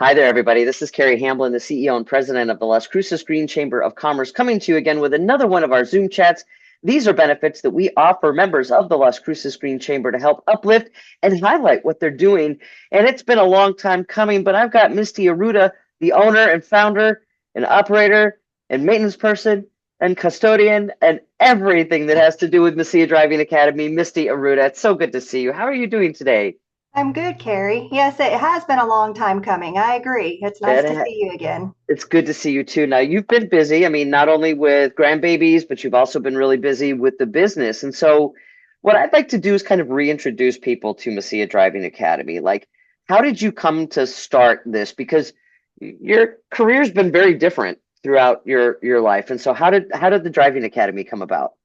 Hi there, everybody. This is Carrie Hamblen, the CEO and president of the Las Cruces Green Chamber of Commerce, coming to you again with another one of our Zoom chats. These are benefits that we offer members of the Las Cruces Green Chamber to help uplift and highlight what they're doing. And it's been a long time coming, but I've got Misty Aruda, the owner and founder and operator and maintenance person and custodian and everything that has to do with Mesilla Driving Academy. Misty Aruda, it's so good to see you. How are you doing today? I'm good, Carrie. Yes, it has been a long time coming. I agree. It's nice to see you again. It's good to see you too. Now, you've been busy. I mean, not only with grandbabies, but you've also been really busy with the business. And so, what I'd like to do is kind of reintroduce people to Mesilla Driving Academy. Like, how did you come to start this? Because your career's been very different throughout your life. And so, how did the Driving Academy come about?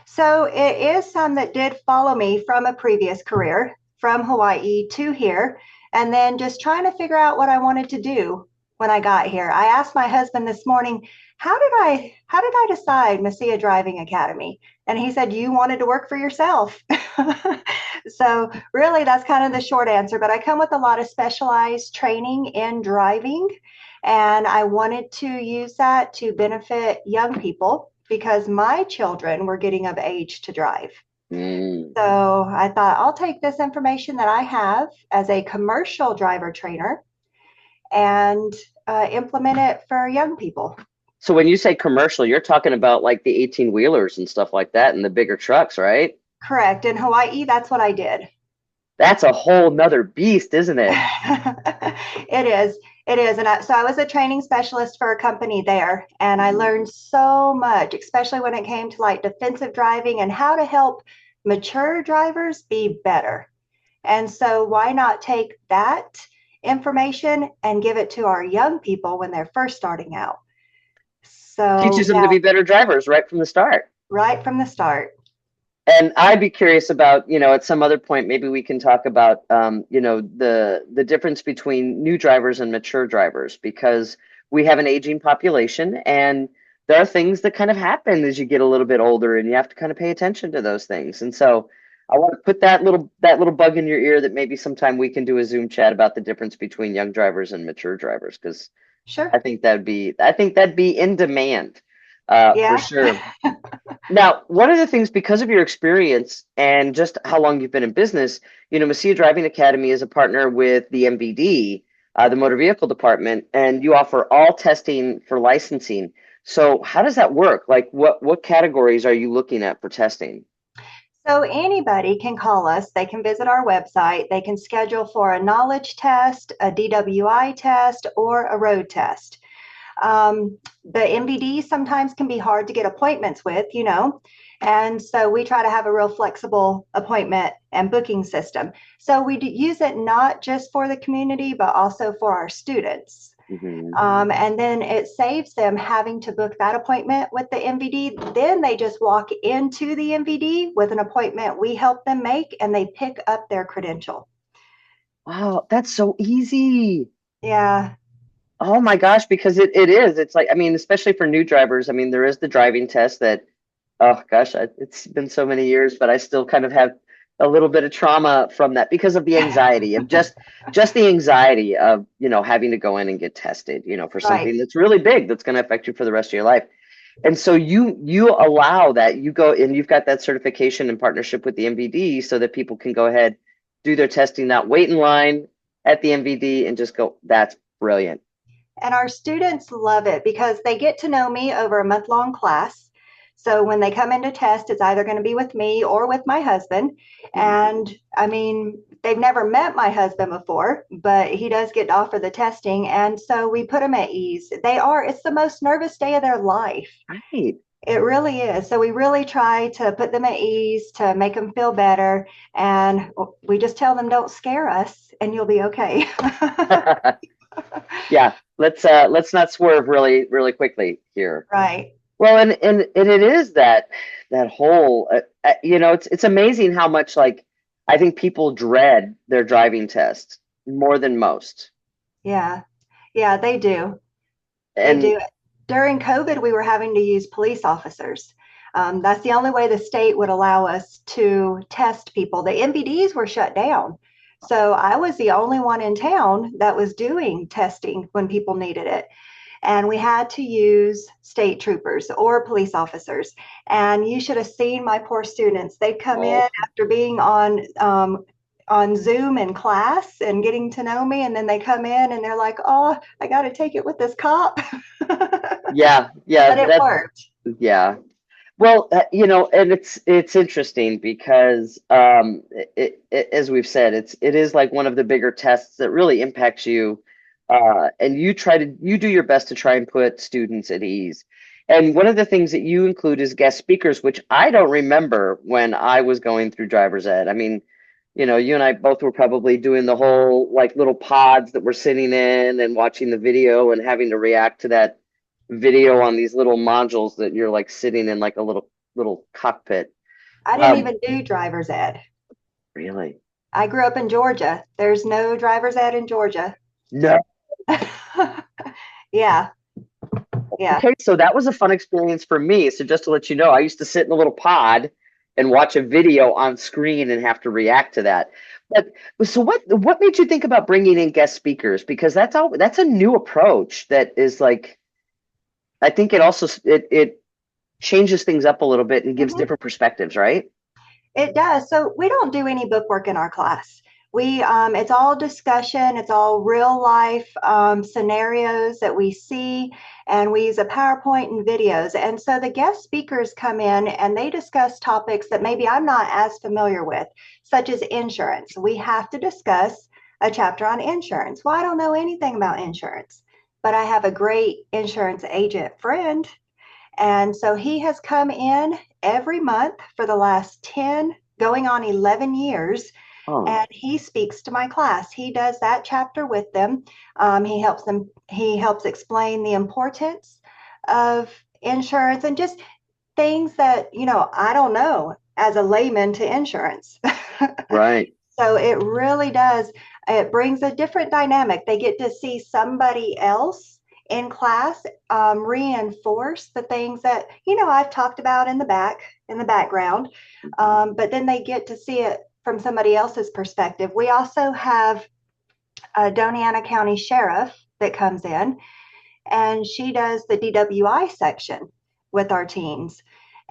So it is some that did follow me from a previous career from Hawaii to here, and then just trying to figure out what I wanted to do when I got here. I asked my husband this morning, how did I decide Mesilla Driving Academy? And he said, you wanted to work for yourself. So really that's kind of the short answer, but I come with a lot of specialized training in driving, and I wanted to use that to benefit young people because my children were getting of age to drive. Mm. So I thought I'll take this information that I have as a commercial driver trainer and implement it for young people. So, when you say commercial, you're talking about like the 18 wheelers and stuff like that and the bigger trucks, right? Correct. In Hawaii, that's what I did. That's a whole nother beast, isn't it? It is. It is. So I was a training specialist for a company there, and I learned so much, especially when it came to like defensive driving and how to help mature drivers be better. And so why not take that information and give it to our young people when they're first starting out? So Teaches them to yeah, be better drivers right from the start. right from the start. And I'd be curious about, at some other point, maybe we can talk about, the difference between new drivers and mature drivers, because we have an aging population, and there are things that kind of happen as you get a little bit older, and you have to kind of pay attention to those things. And so I want to put that little bug in your ear that maybe sometime we can do a Zoom chat about the difference between young drivers and mature drivers, because Sure. I think that'd be in demand, for Yeah. sure. Now, one of the things, because of your experience and just how long you've been in business, Mesilla Driving Academy is a partner with the MVD, the Motor Vehicle Department, and you offer all testing for licensing. So, how does that work? Like, what categories are you looking at for testing? So anybody can call us. They can visit our website. They can schedule for a knowledge test, a DWI test, or a road test. The MVD sometimes can be hard to get appointments with. And so we try to have a real flexible appointment and booking system. So we use it not just for the community, but also for our students. Hmm. And then it saves them having to book that appointment with the MVD. Then they just walk into the MVD with an appointment we help them make, and they pick up their credential. Wow, that's so easy. Yeah. Oh my gosh, because it is. It's like, I mean, especially for new drivers, I mean, there is the driving test that, oh gosh, it's been so many years, but I still kind of have a little bit of trauma from that because of the anxiety of just the anxiety of, having to go in and get tested, for Right. something that's really big that's going to affect you for the rest of your life. And so you allow that, you go and you've got that certification in partnership with the MVD so that people can go ahead, do their testing, not wait in line at the MVD and just go, that's brilliant. And our students love it because they get to know me over a month-long class. So when they come into test, it's either going to be with me or with my husband. And I mean, they've never met my husband before, but he does get to offer the testing. And so we put them at ease. It's the most nervous day of their life. Right. It really is. So we really try to put them at ease to make them feel better. And we just tell them, don't scare us and you'll be okay. Yeah, let's not swerve really really quickly here. Right. Well, and it is that whole it's amazing how much, like, I think people dread their driving test more than most. Yeah. Yeah, they do. They And do. During COVID, we were having to use police officers. That's the only way the state would allow us to test people. The MVDs were shut down. So I was the only one in town that was doing testing when people needed it. And we had to use state troopers or police officers. And you should have seen my poor students. They'd come Oh, in after being on Zoom in class and getting to know me, and then they come in and they're like, "Oh, I got to take it with this cop," but yeah, yeah, it worked. yeah. Well, and it's interesting because as we've said, it is like one of the bigger tests that really impacts you, and you do your best to try and put students at ease. And one of the things that you include is guest speakers, which I don't remember when I was going through driver's ed. I mean, you and I both were probably doing the whole like little pods that we're sitting in and watching the video and having to react to that video on these little modules that you're like sitting in like a little cockpit. I didn't Um, even do driver's ed. really? I grew up in Georgia. There's no driver's ed in Georgia. No. Yeah, yeah. Okay, so that was a fun experience for me. So just to let you know, I used to sit in a little pod and watch a video on screen and have to react to that. But so what made you think about bringing in guest speakers? Because that's a new approach that is like I think it changes things up a little bit and gives Mhm. different perspectives, right? It does. So we don't do any book work in our class. It's all discussion. It's all real life scenarios that we see, and we use a PowerPoint and videos. And so the guest speakers come in and they discuss topics that maybe I'm not as familiar with, such as insurance. We have to discuss a chapter on insurance. Well, I don't know anything about insurance, but I have a great insurance agent friend, and so he has come in every month for the last 10, going on 11 years, Oh, and he speaks to my class. He does that chapter with them. He helps explain the importance of insurance and just things that, I don't know as a layman to insurance. right. So it really does. It brings a different dynamic. They get to see somebody else in class reinforce the things that I've talked about in the background, but then they get to see it from somebody else's perspective. We also have a Doñana County Sheriff that comes in, and she does the DWI section with our teens.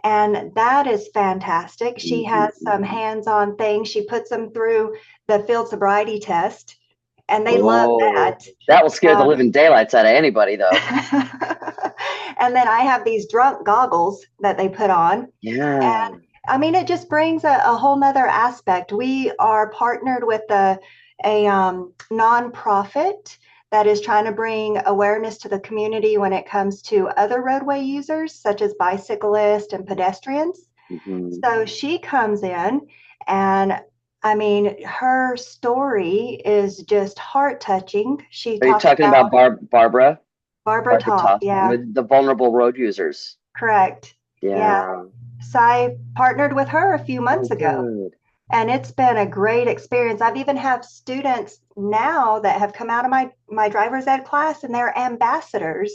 And that is fantastic. She has some Mhm. hands on things. She puts them through the field sobriety test, and they love Oh, that. that will scare the Um, living daylights out of anybody, though. and then I have these drunk goggles that they put on. Yeah. And I mean, it just brings a whole nother aspect. We are partnered with a nonprofit that is trying to bring awareness to the community when it comes to other roadway users, such as bicyclists and pedestrians. Mhm. So she comes in, and I mean, her story is just heart touching. She Are you talks talking about about Barbara? Barbara Barbara Top. Toss Yeah, with the vulnerable road users. correct. Yeah. Yeah. So I partnered with her a few Oh, months ago, good. and it's been a great experience. I've even have students now that have come out of my driver's ed class, and they're ambassadors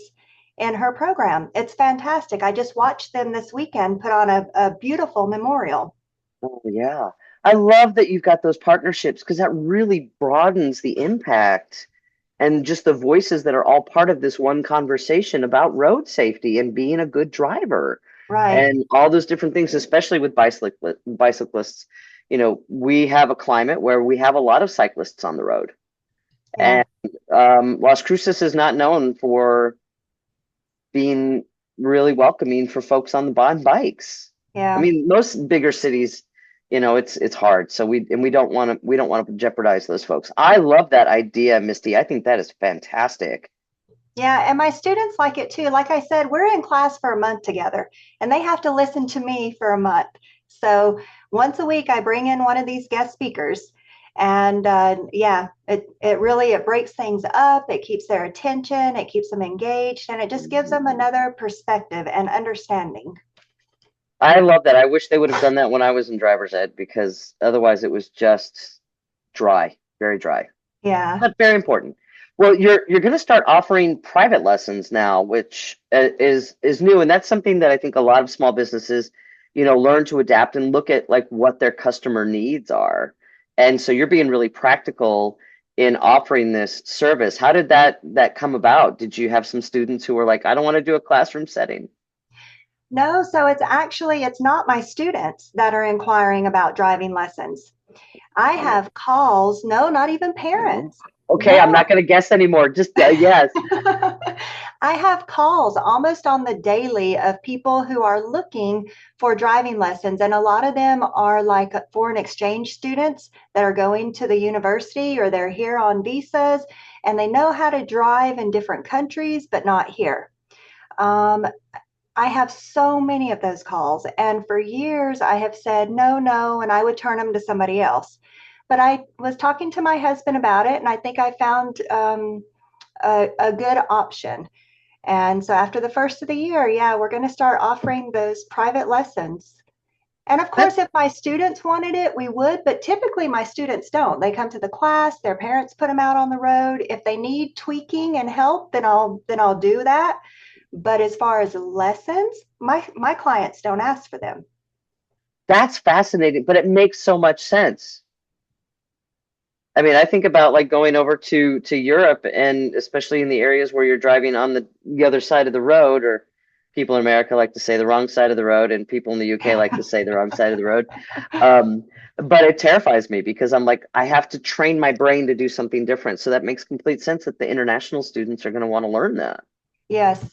in her program. It's fantastic. I just watched them this weekend put on a beautiful memorial. Oh, yeah. I love that you've got those partnerships because that really broadens the impact and just the voices that are all part of this one conversation about road safety and being a good driver Right. and all those different things, especially with bicyclists. We have a climate where we have a lot of cyclists on the road. Yeah. And Las Cruces is not known for being really welcoming for folks on bikes. I Yeah. mean, most bigger cities, it's hard. So we don't want to jeopardize those folks. I love that idea, Misty. I think that is fantastic. Yeah, and my students like it too. Like I said, we're in class for a month together, and they have to listen to me for a month. So once a week, I bring in one of these guest speakers, and yeah, it breaks things up. It keeps their attention. It keeps them engaged, and it just gives them Mhm. another perspective and understanding. I love that. I wish they would have done that when I was in driver's ed because otherwise it was just dry, very dry. Yeah. But very important. Well, you're going to start offering private lessons now, which is new, and that's something that I think a lot of small businesses, learn to adapt and look at like what their customer needs are. And so you're being really practical in offering this service. How did that come about? Did you have some students who were like, I don't want to do a classroom setting? No, so it's not my students that are inquiring about driving lessons. I Oh, have calls, no, not even no. parents. Okay, I'm No. not going to guess anymore. Just yes. I have calls almost on the daily of people who are looking for driving lessons, and a lot of them are like foreign exchange students that are going to the university or they're here on visas and they know how to drive in different countries, but not here. Um, I have so many of those calls, and for years I have said no, no, and I would turn them to somebody else. But I was talking to my husband about it, and I think I found a good option. And so after the first of the year, yeah, we're going to start offering those private lessons. And of That course, if my students wanted it, we would, but typically my students don't. They come to the class, their parents put them out on the road. If they need tweaking and help, then I'll do that. But as far as lessons, my clients don't ask for them. that's fascinating, but it makes so much sense. I mean, I think about like going over to Europe and especially in the areas where you're driving on the other side of the road, or people in America like to say the wrong side of the road, and people in the UK like to say the wrong side of the road. Um, but it terrifies me because I'm like, I have to train my brain to do something different. So that makes complete sense that the international students are going to want to learn that. Yes.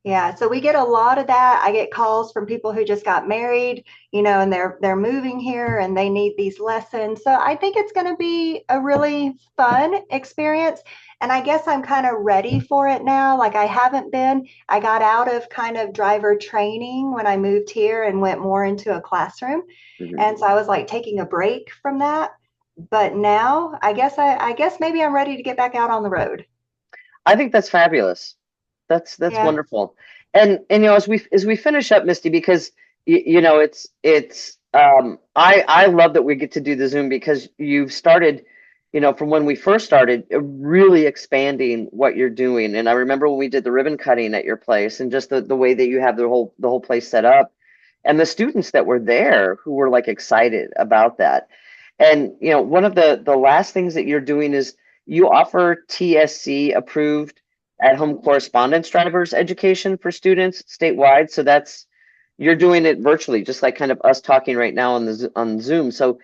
Yeah. So we get a lot of that. I get calls from people who just got married, and they're moving here and they need these lessons. So I think it's going to be a really fun experience. And I guess I'm kind of ready for it now. Like I haven't been. I got out of kind of driver training when I moved here and went more into a classroom. Mhm. And so I was like taking a break from that. But now I guess maybe I'm ready to get back out on the road. I think that's fabulous. That's Yeah. wonderful. And as we finish up, Misty, because I love that we get to do the Zoom because you've started, from when we first started, really expanding what you're doing. And I remember when we did the ribbon cutting at your place and just the way that you have the whole place set up and the students that were there who were like excited about that. And one of the last things that you're doing is you offer TSC approved at home correspondence drivers education for students statewide. So you're doing it virtually, just like kind of us talking right now on Zoom. So,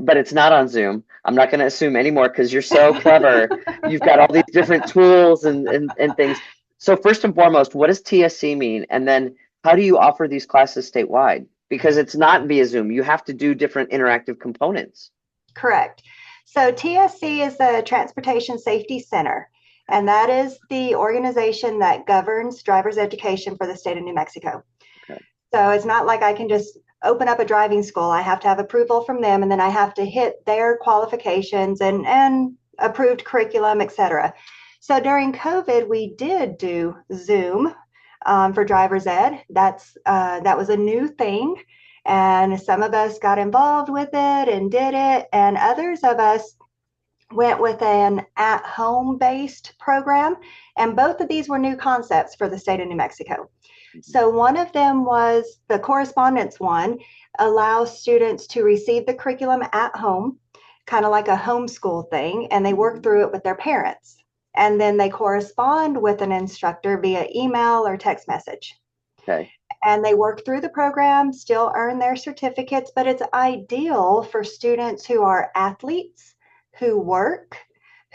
but it's not on Zoom. I'm not going to assume anymore because you're so clever. You've got all these different tools and things. So first and foremost, what does TSC mean? And then how do you offer these classes statewide? Because it's not via Zoom. You have to do different interactive components. Correct. So TSC is the Transportation Safety Center, and that is the organization that governs driver's education for the state of New Mexico. Okay. So it's not like I can just open up a driving school. I have to have approval from them, and then I have to hit their qualifications and approved curriculum, et cetera. So during COVID, we did do Zoom for driver's ed. That was a new thing. And some of us got involved with it and did it, and others of us went with an at home based program. And both of these were new concepts for the state of New Mexico. So, one of them was the correspondence one, allows students to receive the curriculum at home, kind of like a homeschool thing, and they work through it with their parents. And then they correspond with an instructor via email or text message, Okay. and they work through the program, still earn their certificates, but it's ideal for students who are athletes, who work,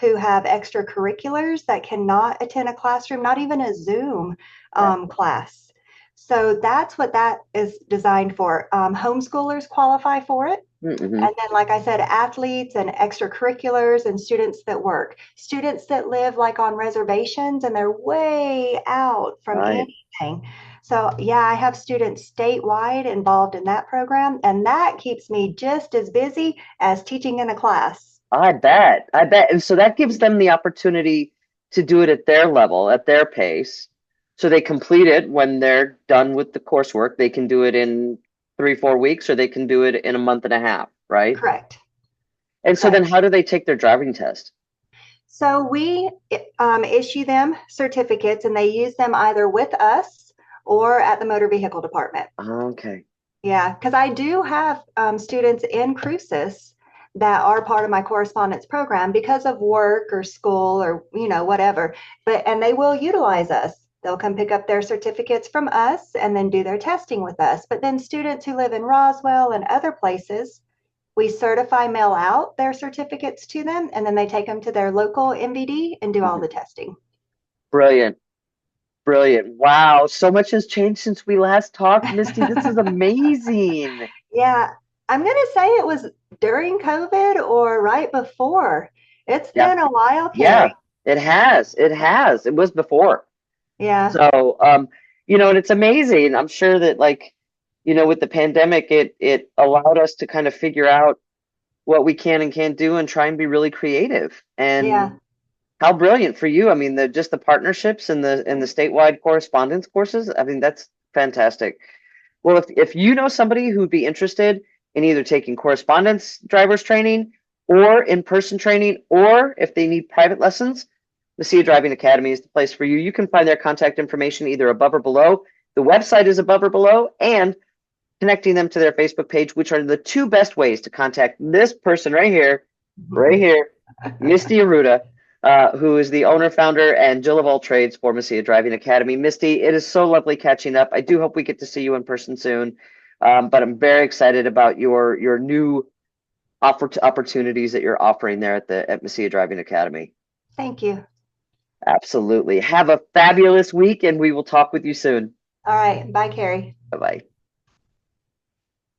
who have extracurriculars that cannot attend a classroom, not even a Zoom Yeah. class. So that's what that is designed for. Homeschoolers qualify for it. Mm-hmm. And then, like I said, athletes and extracurriculars and students that work, students that live like on reservations and they're way out from Right. anything. So, yeah, I have students statewide involved in that program, and that keeps me just as busy as teaching in a class. I bet. I bet. And so that gives them the opportunity to do it at their level, at their pace. So they complete it when they're done with the coursework. They can do it in 3, 4 weeks, or they can do it in a month and a half, right? Correct. And so then Correct. how do they take their driving test? So we issue them certificates, and they use them either with us or at the motor vehicle department. Okay. Yeah, because I do have students in Cruces that are part of my correspondence program because of work or school or, whatever. And they will utilize us. They'll come pick up their certificates from us and then do their testing with us. But then students who live in Roswell and other places, we certify mail out their certificates to them, and then they take them to their local MVD and do all the testing. Brilliant. Brilliant. Wow. So much has changed since we last talked, Misty. This is amazing. Yeah, I'm going to say it was during COVID or right before. It's Yeah. been a while, Yeah, Carrie. it has. It has. It was before. Yeah, So, and it's amazing. I'm sure that with the pandemic, it allowed us to kind of figure out what we can and can't do and try and be really creative. yeah, And how brilliant for you. I mean, just the partnerships and the statewide correspondence courses. I mean, that's fantastic. Well, if you know somebody who'd be interested in either taking correspondence drivers training or in-person training, or if they need private lessons, Mesilla Driving Academy is the place for you. You can find their contact information either above or below. The website is above or below, and connecting them to their Facebook page, which are the two best ways to contact this person right here, Misty Aruda, who is the owner, founder, and Jill of all trades for Mesilla Driving Academy. Misty, it is so lovely catching up. I do hope we get to see you in person soon, but I'm very excited about your new opportunities that you're offering there at Mesilla Driving Academy. Thank you. Absolutely. Have a fabulous week, and we will talk with you soon. All right. Bye, Carrie. Bye-bye.